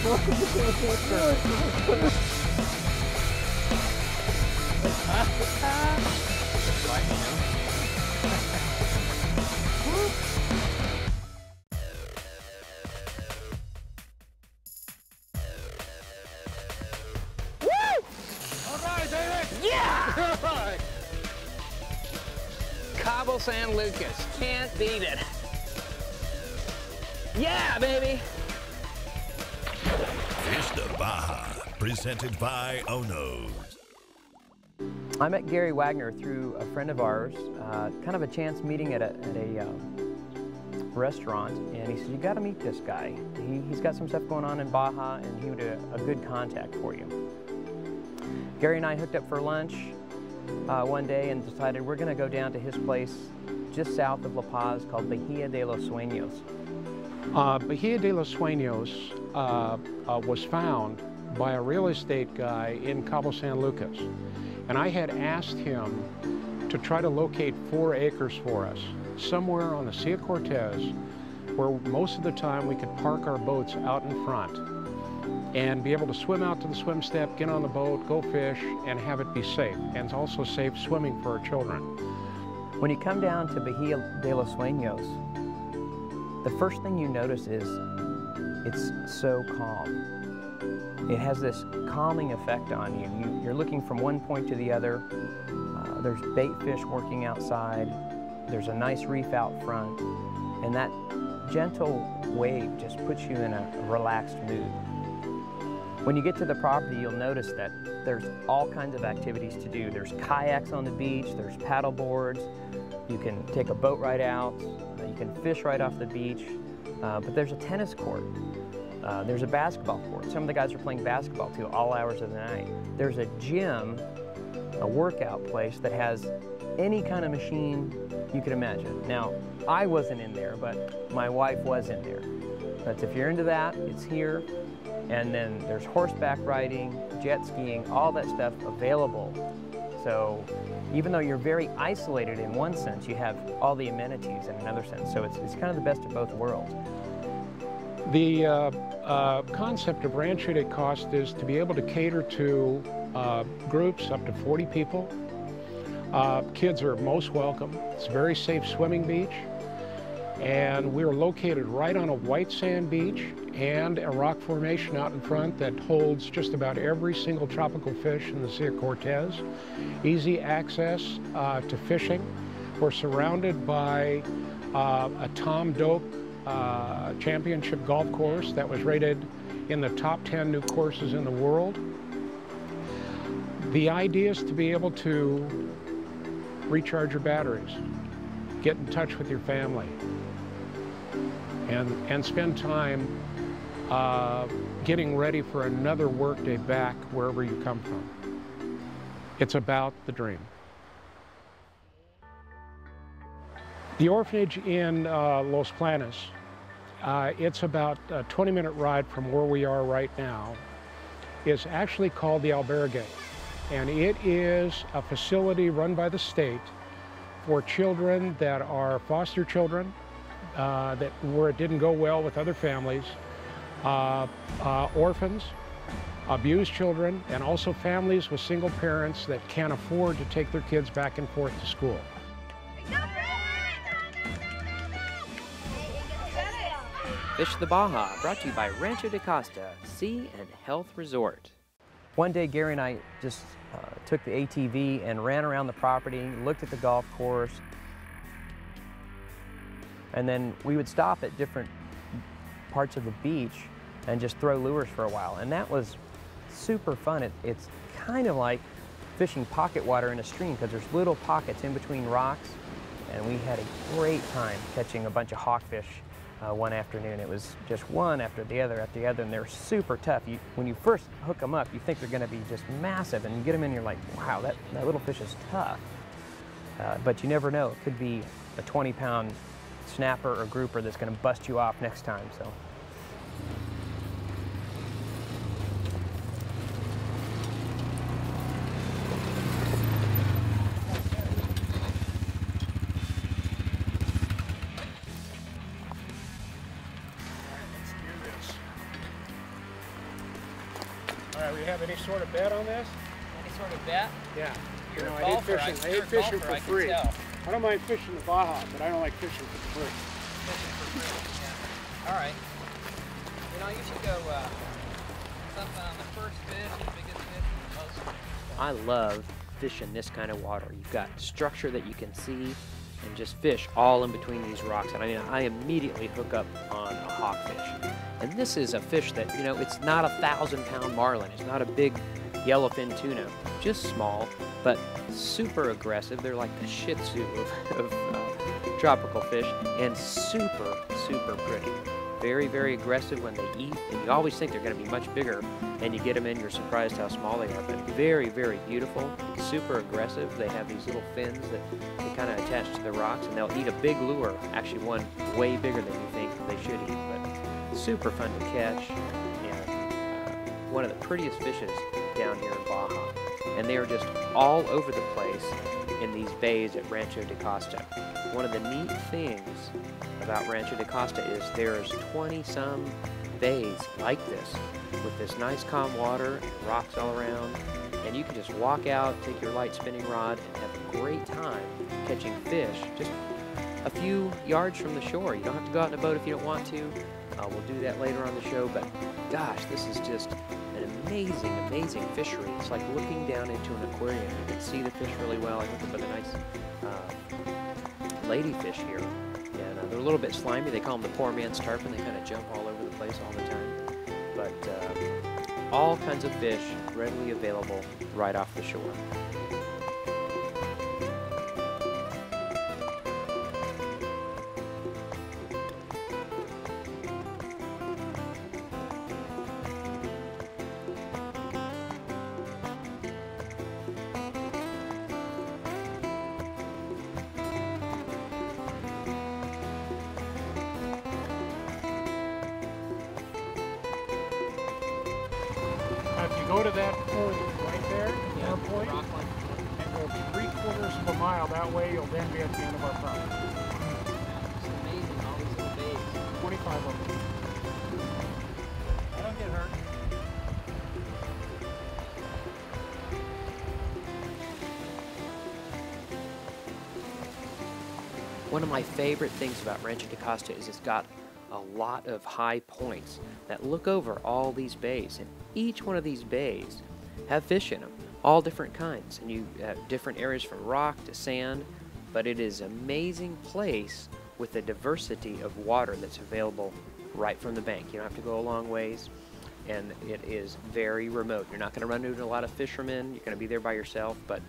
Yeah! Cabo San Lucas, can't beat it. Yeah, baby! Fish de Baja, presented by Ono's. I met Gary Wagner through a friend of ours, kind of a chance meeting at a restaurant, and he said, you got to meet this guy. He's got some stuff going on in Baja, and he would be a good contact for you. Gary and I hooked up for lunch one day and decided we're going to go down to his place just south of La Paz called Bahia de los Sueños. Bahia de los Sueños was found by a real estate guy in Cabo San Lucas. And I had asked him to try to locate 4 acres for us, somewhere on the Sea of Cortez, where most of the time we could park our boats out in front and be able to swim out to the swim step, get on the boat, go fish, and have it be safe. And it's also safe swimming for our children. When you come down to Bahia de los Sueños, the first thing you notice is it's so calm. It has this calming effect on you. You're looking from one point to the other. There's bait fish working outside. There's a nice reef out front. And that gentle wave just puts you in a relaxed mood. When you get to the property, you'll notice that there's all kinds of activities to do. There's kayaks on the beach, there's paddle boards. You can take a boat ride out. You can fish right off the beach. But there's a tennis court. There's a basketball court. Some of the guys are playing basketball too, all hours of the night. There's a gym, a workout place that has any kind of machine you could imagine. Now, I wasn't in there, but my wife was in there. But if you're into that, it's here. And then there's horseback riding, jet skiing, all that stuff available. So even though you're very isolated in one sense, you have all the amenities in another sense. So it's kind of the best of both worlds. The concept of Rancho de Costa is to be able to cater to groups up to 40 people. Kids are most welcome. It's a very safe swimming beach. And we're located right on a white sand beach and a rock formation out in front that holds just about every single tropical fish in the Sea of Cortez. Easy access to fishing. We're surrounded by a Tom Doak championship golf course that was rated in the top 10 new courses in the world. The idea is to be able to recharge your batteries, get in touch with your family, and spend time getting ready for another workday back wherever you come from. It's about the dream. The orphanage in Los Planes, it's about a 20-minute ride from where we are right now, is actually called the Albergue. And it is a facility run by the state for children that are foster children, where it didn't go well with other families, orphans, abused children, and also families with single parents that can't afford to take their kids back and forth to school. Fish the Baja, brought to you by Rancho de Costa, Sea and Health Resort. One day, Gary and I just took the ATV and ran around the property, looked at the golf course, and then we would stop at different parts of the beach and just throw lures for a while. And that was super fun. It's kind of like fishing pocket water in a stream because there's little pockets in between rocks. And we had a great time catching a bunch of hawkfish one afternoon. It was just one after the other, and they're super tough. When you first hook them up, you think they're gonna be just massive, and you get them in, you're like, wow, that little fish is tough. But you never know. It could be a 20-pound snapper or grouper that's gonna bust you off next time, so. right, we have any sort of bet on this? Any sort of bet? Yeah. You're You know, a I hate golfer. fishing. I You're hate a fishing golfer, for I can free. tell. I don't mind fishing the Baja, but I don't like fishing for free. Fishing for free. Yeah. All right. You know, you should go something on the first fish, the biggest fish, the most. I love fishing this kind of water. You've got structure that you can see and just fish all in between these rocks. And I mean, I immediately hook up on a hawkfish. And this is a fish that, you know, it's not a 1,000-pound marlin. It's not a big yellowfin tuna. Just small, but super aggressive. They're like the Shih Tzu of tropical fish, and super, super pretty. Very, very aggressive when they eat, and you always think they're going to be much bigger, and you get them in, you're surprised how small they are, but very, very beautiful, super aggressive. They have these little fins that they kind of attach to the rocks, and they'll eat a big lure, actually one way bigger than you think they should eat, but super fun to catch, and one of the prettiest fishes down here in Baja. And they are just all over the place in these bays at Rancho de Costa. One of the neat things about Rancho de Costa is there's 20-some bays like this, with this nice calm water and rocks all around, and you can just walk out, take your light spinning rod, and have a great time catching fish just a few yards from the shore. You don't have to go out in a boat if you don't want to. We'll do that later on the show, but gosh, this is just an amazing, amazing fishery. It's like looking down into an aquarium. You can see the fish really well. I think there's a nice ladyfish here. And they're a little bit slimy. They call them the poor man's tarpon. They kind of jump all over the place all the time. But all kinds of fish readily available right off the shore. If you go to that point right there, our point, and go 3/4 of a mile that way, you'll then be at the end of our property. It's amazing, all these little bays. 25 of them. I don't get hurt. One of my favorite things about Rancho de Costa is it's got a lot of high points that look over all these bays, and each one of these bays have fish in them, all different kinds, and you have different areas from rock to sand, but it is an amazing place with the diversity of water that's available right from the bank. You don't have to go a long ways, and it is very remote. You're not going to run into a lot of fishermen. You're going to be there by yourself, but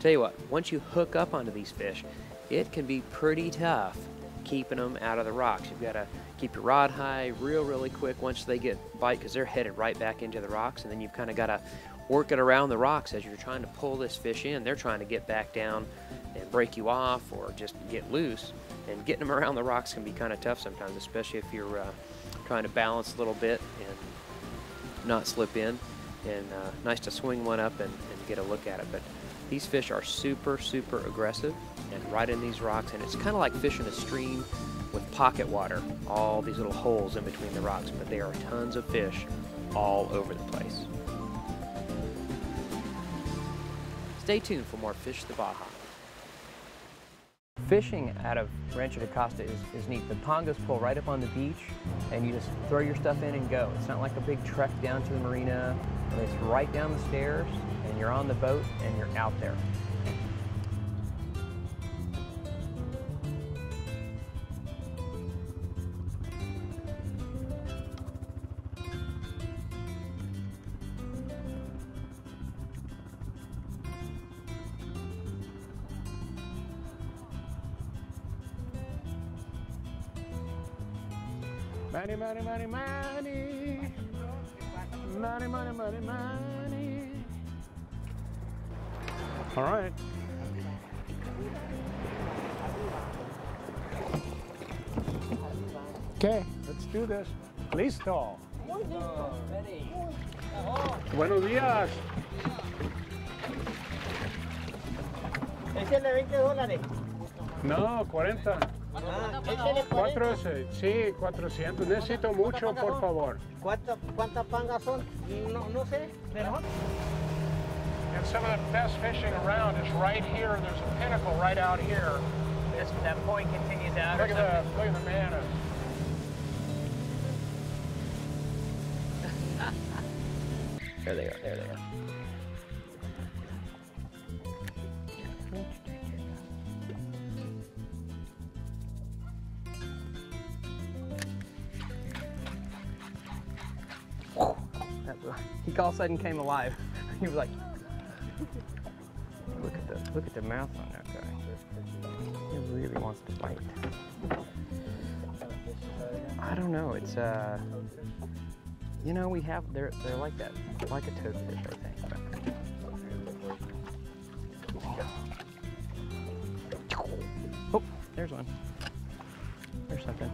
tell you what, once you hook up onto these fish, it can be pretty tough keeping them out of the rocks. You've got to keep your rod high really quick once they get bite, because they're headed right back into the rocks, and then you've kind of got to work it around the rocks as you're trying to pull this fish in. They're trying to get back down and break you off or just get loose, and getting them around the rocks can be kind of tough sometimes, especially if you're trying to balance a little bit and not slip in. And nice to swing one up and get a look at it. But these fish are super aggressive and right in these rocks, and it's kind of like fishing a stream with pocket water, all these little holes in between the rocks, but there are tons of fish all over the place. Stay tuned for more Fish the Baja. Fishing out of Rancho de Costa is neat. The pongas pull right up on the beach, and you just throw your stuff in and go. It's not like a big trek down to the marina. It's right down the stairs, and you're on the boat, and you're out there. Money, money, money, money. Money, money, money, money. All right. Okay, let's do this. Listo. Ready. Buenos días. Échale $20. No, 40. 400, sí, 400. Necesito mucho, por favor. ¿Cuántas pangas son? No sé. And some of the best fishing around is right here. There's a pinnacle right out here. That point continues out. Look at the manna. There they are. There they are. He all of a sudden came alive. He was like, look at the mouth on that guy. He really wants to bite. I don't know. It's you know, they're like that, like a toadfish, I think. Oh, there's one. There's something.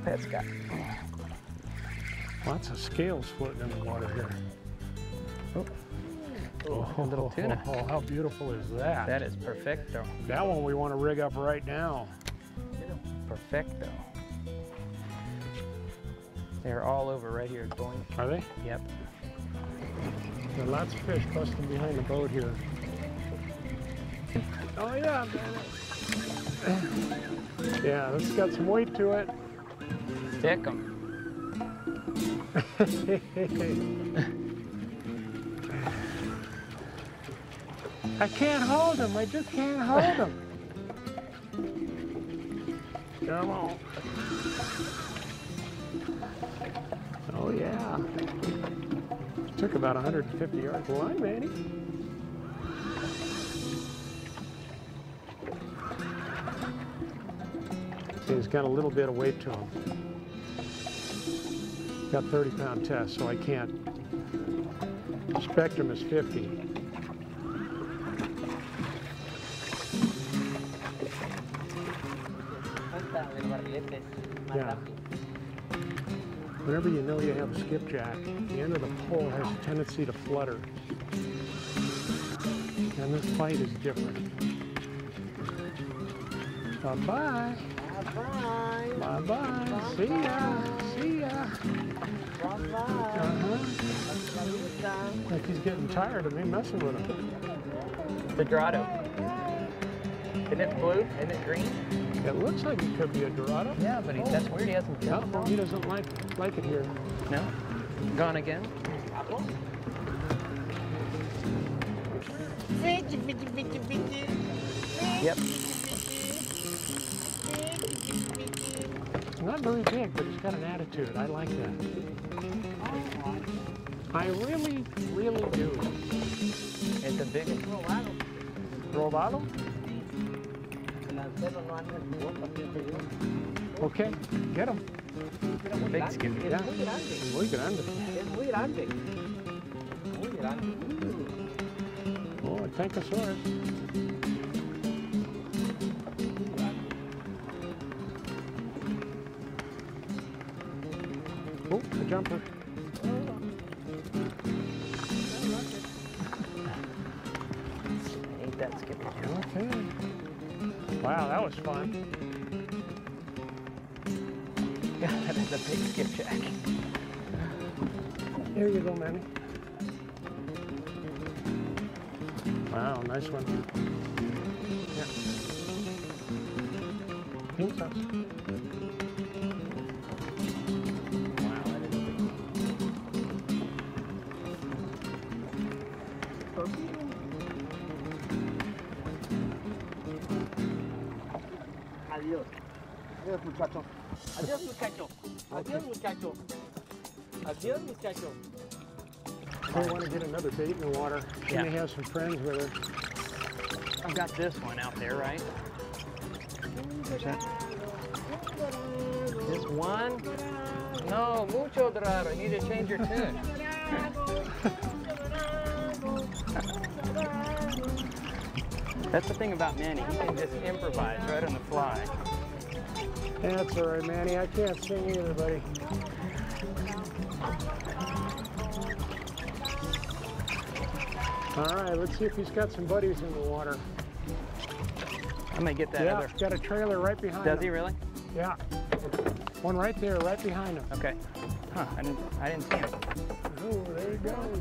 Pet's got lots of scales floating in the water here. Oh, a little tuna. Oh, how beautiful is that? That is perfecto. That one we want to rig up right now. Perfecto. They're all over right here, going. Are they? Yep. There are lots of fish busting behind the boat here. Oh yeah, man. Yeah, this has got some weight to it. Stick 'em. I can't hold him. I just can't hold him. Come on. Oh yeah. Took about 150 yards of line, Manny. See, he's got a little bit of weight to him. Got 30-pound test, so I can't. Spectrum is 50. Yeah. Whenever you know you have a skipjack, the end of the pole has a tendency to flutter. And this bite is different. Bye-bye. Bye-bye. Bye-bye. See ya. See ya. Bye-bye. Like he's getting tired of me messing with him. The Dorado. Isn't it blue? Isn't it green? It looks like it could be a Dorado. Yeah, but that's weird. He hasn't No, killed he doesn't like it here. No? Gone again? Yep. Not very big, but he's got an attitude. I like that. I really, really do. It's a big one. Robado? Okay, get him. Big skip. Yeah. Muy grande. Muy grande. Muy grande. Oh, a Tankosaurus. Oh, a jumper. Ain't that skippy. Okay. Wow, that was fun. That is a big skipjack. Here you go, Manny. Wow, nice one. Yeah. Pink sauce. Wow, that is a big one. Adiós. Adiós, muchacho. Adiós, muchacho. Adiós, muchacho. Adiós, muchacho. I want to get another bait in the water. She Yeah. may have some friends with her. I've got this one out there, right? There's that. This one? No, mucho dorado. You need to change your tune. That's the thing about Manny. He can just improvise right on the fly. That's all right, Manny. I can't sing either, buddy. All right, let's see if he's got some buddies in the water. I'm gonna get that Yeah, other. he's got a trailer right behind him. Does he really? Yeah. One right there, right behind him. Okay. Huh, I didn't see him. Oh, there he goes.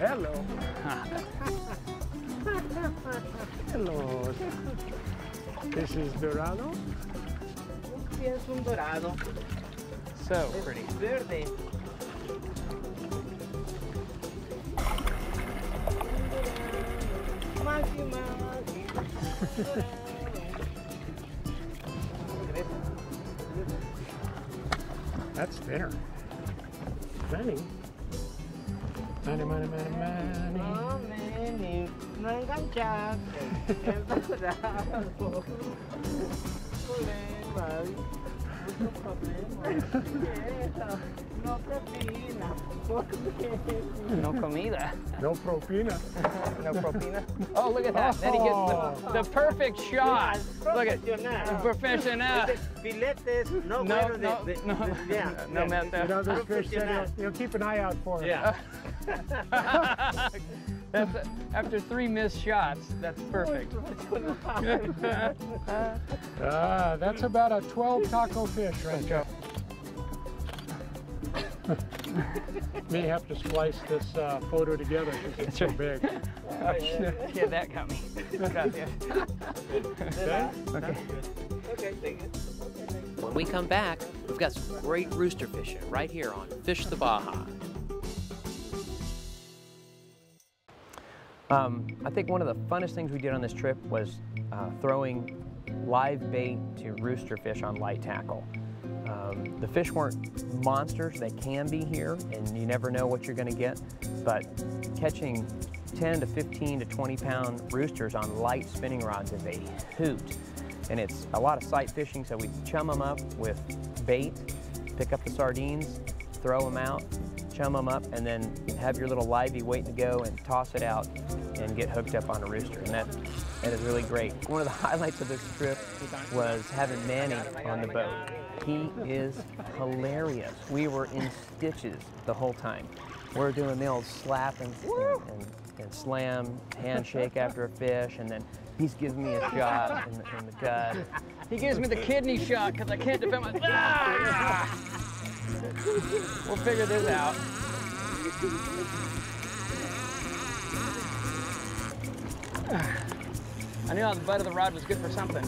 Hello. Hello. This is Dorado. Es un dorado. So pretty. Verde. That's thinner. Manny. Manny. No, Manny, no enganchaste. Es dorado. Problemas. Muchos problemas. No propina. No comida. No propina. No propina. Oh, look at that. Then he gets the perfect shot. Look at professional. Filetes, no No, bueno no, de, no. yeah, No, yeah. Meta. You know, this fish said you'll keep an eye out for him. Yeah. That's after 3 missed shots. That's perfect. That's about a 12 taco fish right there. May have to splice this photo together because it's so big. Yeah, that got me. Okay. Okay. Okay, thank you. When we come back, we've got some great rooster fishing right here on Fish the Baja. I think one of the funnest things we did on this trip was throwing live bait to rooster fish on light tackle. The fish weren't monsters. They can be here, and you never know what you're going to get, but catching 10 to 15 to 20 pound roosters on light spinning rods is a hoot. And it's a lot of sight fishing, so we chum them up with bait, pick up the sardines, throw them out, chum them up, and then have your little livey waiting to go and toss it out and get hooked up on a rooster. And that is really great. One of the highlights of this trip was having Manny on the boat. He is hilarious. We were in stitches the whole time. We're doing the old slap and slam, handshake after a fish, and then he's giving me a shot in the gut. He gives me the kidney shot because I can't defend myself. We'll figure this out. I knew the butt of the rod was good for something.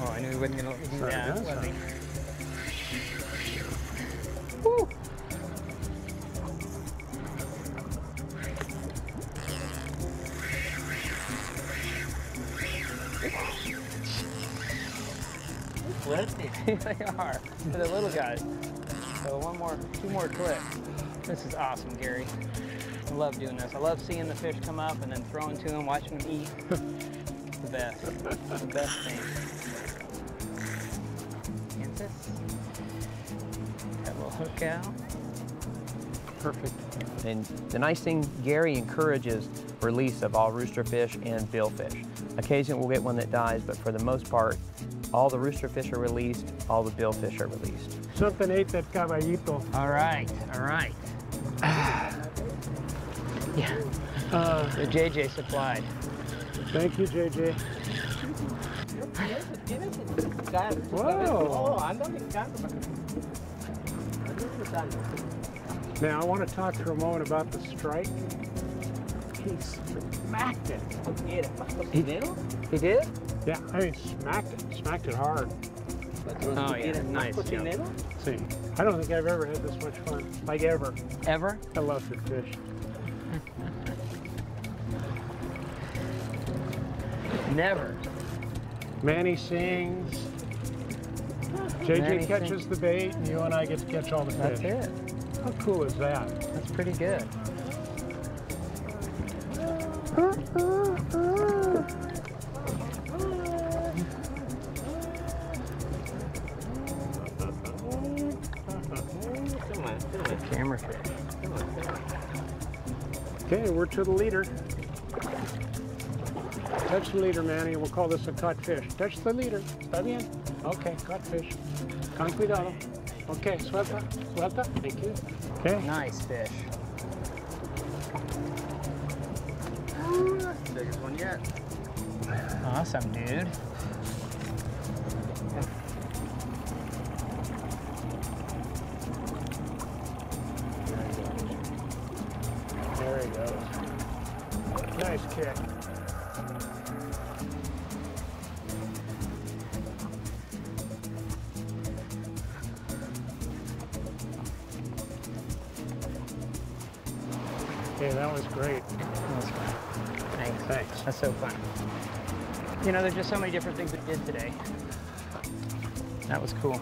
Oh, I knew he wasn't going to let me do that, was he? Woo! They are. For the little guys. So 2 more clicks. This is awesome, Gary. I love doing this. I love seeing the fish come up and then throwing to them, watching them eat. It's the best. It's the best thing. Kansas. Got a little hook out. Perfect. And the nice thing, Gary encourages release of all rooster fish and billfish. Occasionally we'll get one that dies, but for the most part, all the rooster fish are released, all the billfish are released. Something ate that caballito. All right, all right. Yeah, the JJ supplied. Thank you, JJ. Whoa. Now, I want to talk for a moment about the strike. He smacked it. He did? Yeah, I mean, smacked it hard. Oh, yeah, nice. Yeah. See, I don't think I've ever had this much fun, like ever. Ever? I love to fish. Never. Manny sings. JJ Manny catches the bait, and you and I get to catch all the fish. That's it. How cool is that? That's pretty good. Camera fish. Okay, we're to the leader. Touch the leader, Manny. We'll call this a caught fish. Touch the leader. ¿Está bien? Okay, caught fish. Con cuidado. Okay, suelta, suelta. Thank you. Okay. Nice fish. Biggest one yet. Awesome, dude. There he goes. Nice kick. Okay, that was great. That was fun. Thanks. Thanks. That's so fun. You know, there's just so many different things we did today. That was cool.